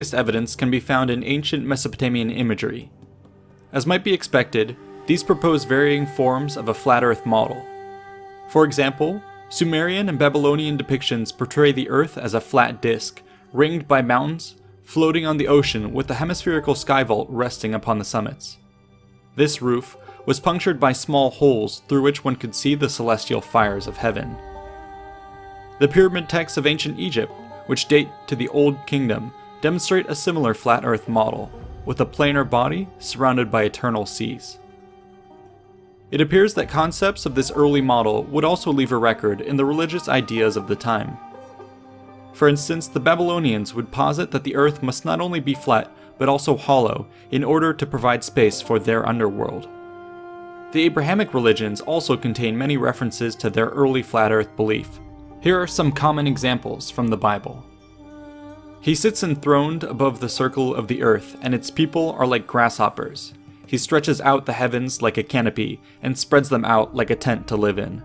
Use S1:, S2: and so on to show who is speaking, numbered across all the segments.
S1: evidence can be found in ancient Mesopotamian imagery. As might be expected, these propose varying forms of a flat Earth model. For example, Sumerian and Babylonian depictions portray the Earth as a flat disk, ringed by mountains, floating on the ocean with the hemispherical sky vault resting upon the summits. This roof was punctured by small holes through which one could see the celestial fires of heaven. The pyramid texts of ancient Egypt, which date to the Old Kingdom, demonstrate a similar flat Earth model, with a planar body surrounded by eternal seas. It appears that concepts of this early model would also leave a record in the religious ideas of the time. For instance, the Babylonians would posit that the Earth must not only be flat, but also hollow, in order to provide space for their underworld. The Abrahamic religions also contain many references to their early flat Earth belief. Here are some common examples from the Bible. He sits enthroned above the circle of the earth, and its people are like grasshoppers. He stretches out the heavens like a canopy, and spreads them out like a tent to live in.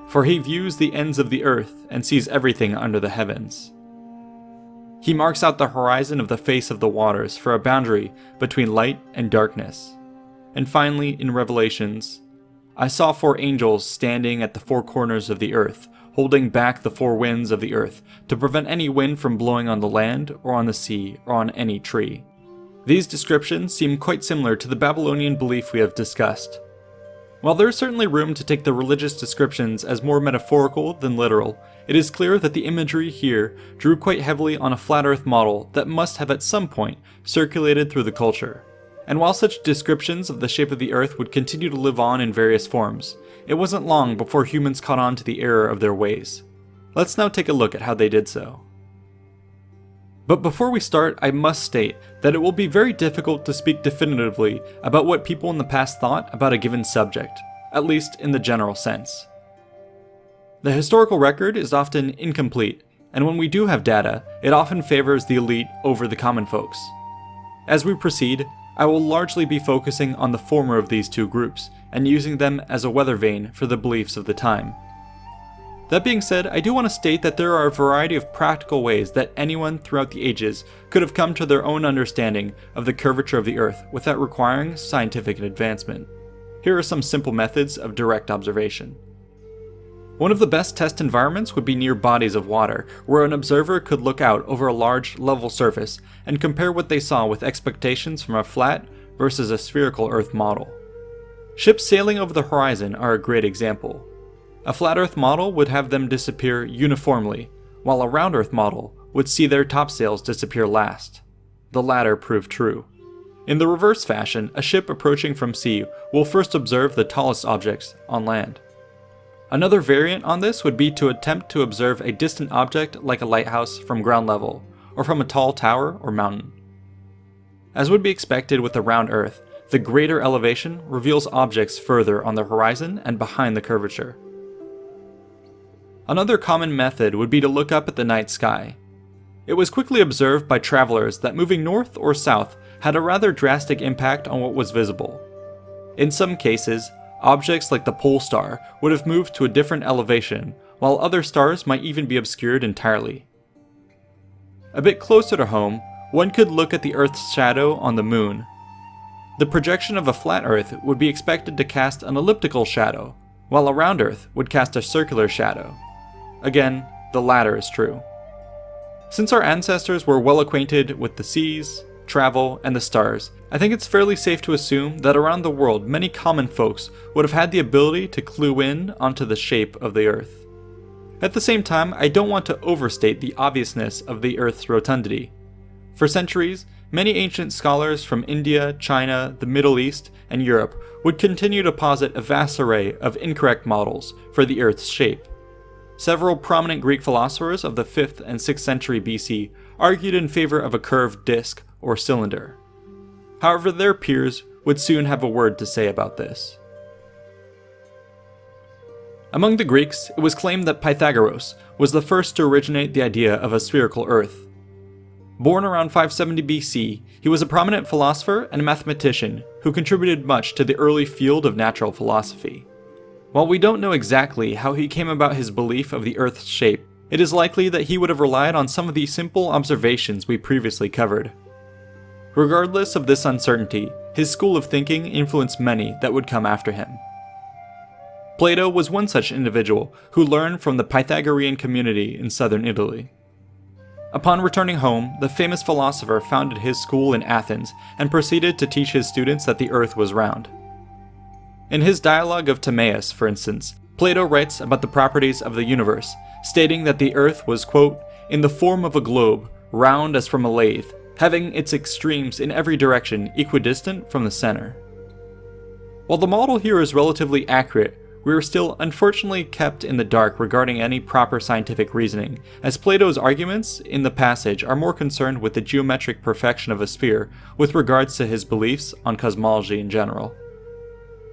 S1: For he views the ends of the earth, and sees everything under the heavens. He marks out the horizon of the face of the waters for a boundary between light and darkness. And finally, in Revelations, I saw 4 angels standing at the 4 corners of the earth, holding back the 4 winds of the earth to prevent any wind from blowing on the land or on the sea or on any tree. These descriptions seem quite similar to the Babylonian belief we have discussed. While there is certainly room to take the religious descriptions as more metaphorical than literal, it is clear that the imagery here drew quite heavily on a flat Earth model that must have at some point circulated through the culture. And while such descriptions of the shape of the Earth would continue to live on in various forms, it wasn't long before humans caught on to the error of their ways. Let's now take a look at how they did so. But before we start, I must state that it will be very difficult to speak definitively about what people in the past thought about a given subject, at least in the general sense. The historical record is often incomplete, and when we do have data, it often favors the elite over the common folks. As we proceed, I will largely be focusing on the former of these two groups, and using them as a weather vane for the beliefs of the time. That being said, I do want to state that there are a variety of practical ways that anyone throughout the ages could have come to their own understanding of the curvature of the Earth without requiring scientific advancement. Here are some simple methods of direct observation. One of the best test environments would be near bodies of water, where an observer could look out over a large, level surface and compare what they saw with expectations from a flat versus a spherical Earth model. Ships sailing over the horizon are a great example. A flat Earth model would have them disappear uniformly, while a round Earth model would see their topsails disappear last. The latter proved true. In the reverse fashion, a ship approaching from sea will first observe the tallest objects on land. Another variant on this would be to attempt to observe a distant object like a lighthouse from ground level, or from a tall tower or mountain. As would be expected with a round Earth, the greater elevation reveals objects further on the horizon and behind the curvature. Another common method would be to look up at the night sky. It was quickly observed by travelers that moving north or south had a rather drastic impact on what was visible. In some cases, objects like the pole star would have moved to a different elevation, while other stars might even be obscured entirely. A bit closer to home, one could look at the Earth's shadow on the moon. The projection of a flat Earth would be expected to cast an elliptical shadow, while a round Earth would cast a circular shadow. Again, the latter is true. Since our ancestors were well acquainted with the seas, travel, and the stars, I think it's fairly safe to assume that around the world many common folks would have had the ability to clue in onto the shape of the Earth. At the same time, I don't want to overstate the obviousness of the Earth's rotundity. For centuries, many ancient scholars from India, China, the Middle East, and Europe would continue to posit a vast array of incorrect models for the Earth's shape. Several prominent Greek philosophers of the 5th and 6th century BC argued in favor of a curved disk or cylinder. However, their peers would soon have a word to say about this. Among the Greeks, it was claimed that Pythagoras was the first to originate the idea of a spherical Earth. Born around 570 BC, he was a prominent philosopher and mathematician who contributed much to the early field of natural philosophy. While we don't know exactly how he came about his belief of the Earth's shape, it is likely that he would have relied on some of the simple observations we previously covered. Regardless of this uncertainty, his school of thinking influenced many that would come after him. Plato was one such individual who learned from the Pythagorean community in southern Italy. Upon returning home, the famous philosopher founded his school in Athens and proceeded to teach his students that the earth was round. In his dialogue of Timaeus, for instance, Plato writes about the properties of the universe, stating that the earth was, quote, in the form of a globe, round as from a lathe, having its extremes in every direction equidistant from the center. While the model here is relatively accurate, we are still unfortunately kept in the dark regarding any proper scientific reasoning, as Plato's arguments in the passage are more concerned with the geometric perfection of a sphere with regards to his beliefs on cosmology in general.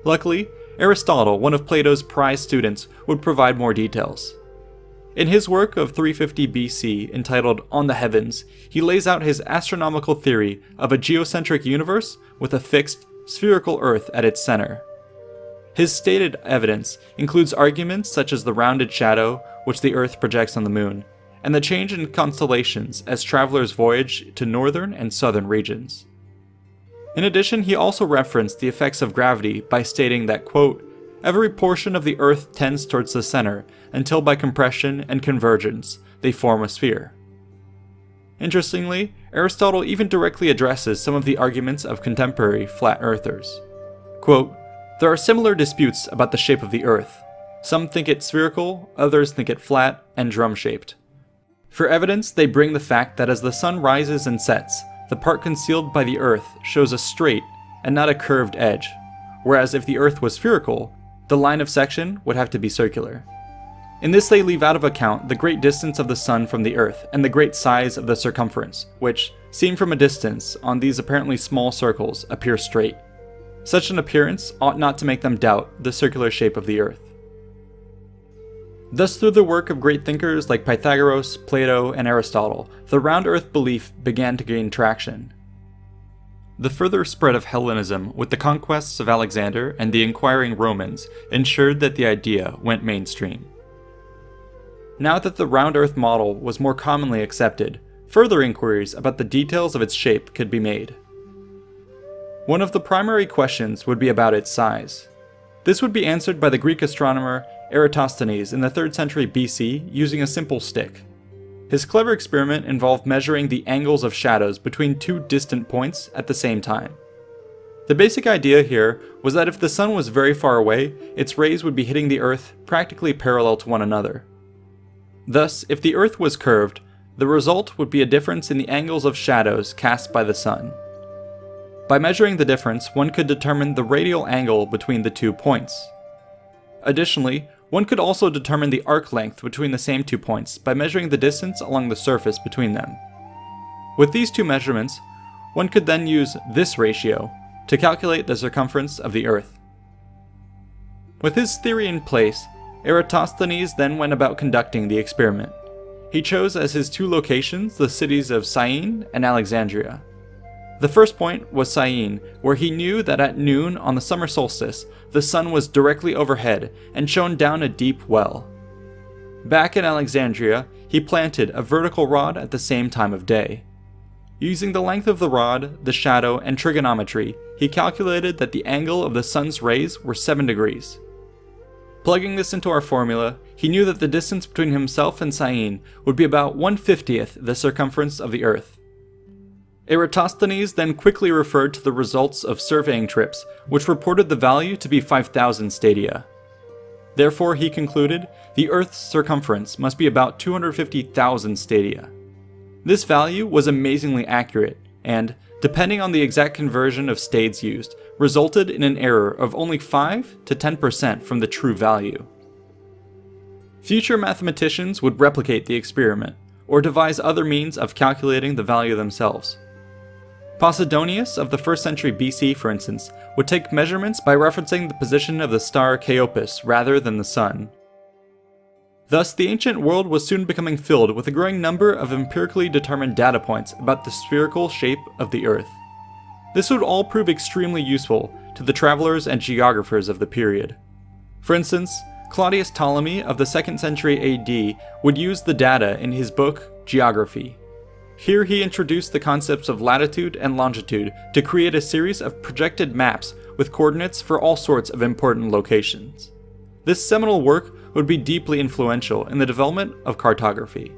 S1: Luckily, Aristotle, one of Plato's prized students, would provide more details. In his work of 350 BC entitled On the Heavens, he lays out his astronomical theory of a geocentric universe with a fixed, spherical Earth at its center. His stated evidence includes arguments such as the rounded shadow which the Earth projects on the Moon, and the change in constellations as travelers voyage to northern and southern regions. In addition, he also referenced the effects of gravity by stating that, quote, every portion of the Earth tends towards the center, until by compression and convergence, they form a sphere. Interestingly, Aristotle even directly addresses some of the arguments of contemporary flat earthers. Quote, there are similar disputes about the shape of the Earth. Some think it spherical, others think it flat and drum-shaped. For evidence, they bring the fact that as the sun rises and sets, the part concealed by the Earth shows a straight and not a curved edge, whereas if the Earth was spherical, the line of section would have to be circular. In this they leave out of account the great distance of the sun from the Earth and the great size of the circumference, which, seen from a distance on these apparently small circles, appear straight. Such an appearance ought not to make them doubt the circular shape of the Earth. Thus, through the work of great thinkers like Pythagoras, Plato, and Aristotle, the round Earth belief began to gain traction. The further spread of Hellenism with the conquests of Alexander and the inquiring Romans ensured that the idea went mainstream. Now that the round Earth model was more commonly accepted, further inquiries about the details of its shape could be made. One of the primary questions would be about its size. This would be answered by the Greek astronomer Eratosthenes in the 3rd century BC using a simple stick. His clever experiment involved measuring the angles of shadows between two distant points at the same time. The basic idea here was that if the sun was very far away, its rays would be hitting the Earth practically parallel to one another. Thus, if the Earth was curved, the result would be a difference in the angles of shadows cast by the sun. By measuring the difference, one could determine the radial angle between the 2 points. Additionally, one could also determine the arc length between the same 2 points by measuring the distance along the surface between them. With these 2 measurements, one could then use this ratio to calculate the circumference of the Earth. With his theory in place, Eratosthenes then went about conducting the experiment. He chose as his 2 locations the cities of Syene and Alexandria. The first point was Syene, where he knew that at noon on the summer solstice, the sun was directly overhead and shone down a deep well. Back in Alexandria, he planted a vertical rod at the same time of day. Using the length of the rod, the shadow, and trigonometry, he calculated that the angle of the sun's rays were 7 degrees. Plugging this into our formula, he knew that the distance between himself and Syene would be about 1/50th the circumference of the Earth. Eratosthenes then quickly referred to the results of surveying trips, which reported the value to be 5,000 stadia. Therefore, he concluded, the Earth's circumference must be about 250,000 stadia. This value was amazingly accurate, and, depending on the exact conversion of stades used, resulted in an error of only 5 to 10% from the true value. Future mathematicians would replicate the experiment, or devise other means of calculating the value themselves. Posidonius of the 1st century BC, for instance, would take measurements by referencing the position of the star Chaopus rather than the sun. Thus, the ancient world was soon becoming filled with a growing number of empirically determined data points about the spherical shape of the Earth. This would all prove extremely useful to the travelers and geographers of the period. For instance, Claudius Ptolemy of the 2nd century AD would use the data in his book, Geography. Here he introduced the concepts of latitude and longitude to create a series of projected maps with coordinates for all sorts of important locations. This seminal work would be deeply influential in the development of cartography.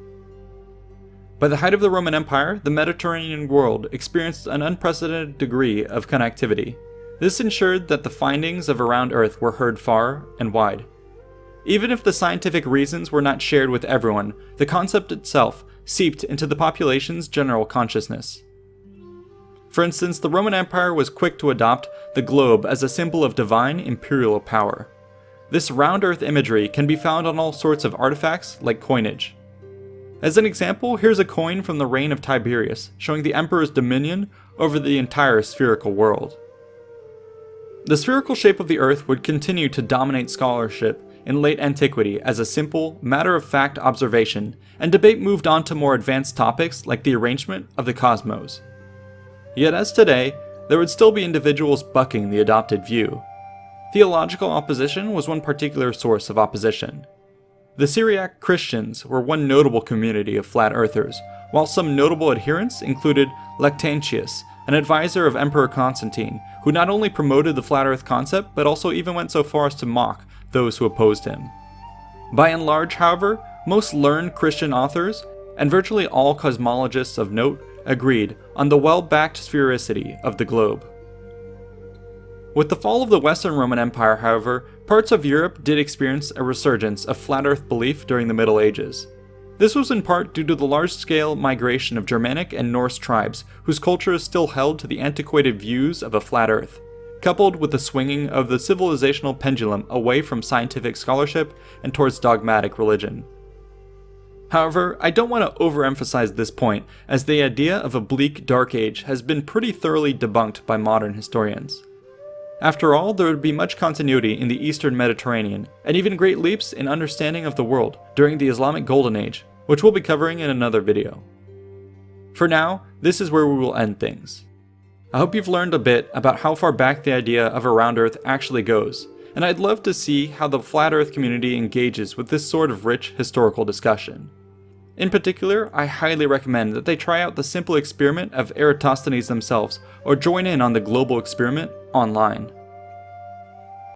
S1: By the height of the Roman Empire, the Mediterranean world experienced an unprecedented degree of connectivity. This ensured that the findings of around Earth were heard far and wide. Even if the scientific reasons were not shared with everyone, the concept itself seeped into the population's general consciousness. For instance, the Roman Empire was quick to adopt the globe as a symbol of divine imperial power. This round Earth imagery can be found on all sorts of artifacts like coinage. As an example, here's a coin from the reign of Tiberius, showing the emperor's dominion over the entire spherical world. The spherical shape of the Earth would continue to dominate scholarship in late antiquity as a simple, matter-of-fact observation, and debate moved on to more advanced topics like the arrangement of the cosmos. Yet as today, there would still be individuals bucking the adopted view. Theological opposition was one particular source of opposition. The Syriac Christians were one notable community of flat earthers, while some notable adherents included Lactantius, an advisor of Emperor Constantine, who not only promoted the flat earth concept, but also even went so far as to mock those who opposed him. By and large, however, most learned Christian authors, and virtually all cosmologists of note, agreed on the well-backed sphericity of the globe. With the fall of the Western Roman Empire, however, parts of Europe did experience a resurgence of flat earth belief during the Middle Ages. This was in part due to the large-scale migration of Germanic and Norse tribes whose cultures still held to the antiquated views of a flat earth, coupled with the swinging of the civilizational pendulum away from scientific scholarship and towards dogmatic religion. However, I don't want to overemphasize this point, as the idea of a bleak dark age has been pretty thoroughly debunked by modern historians. After all, there would be much continuity in the Eastern Mediterranean, and even great leaps in understanding of the world during the Islamic Golden Age, which we'll be covering in another video. For now, this is where we will end things. I hope you've learned a bit about how far back the idea of a round Earth actually goes, and I'd love to see how the flat Earth community engages with this sort of rich historical discussion. In particular, I highly recommend that they try out the simple experiment of Eratosthenes themselves, or join in on the global experiment online.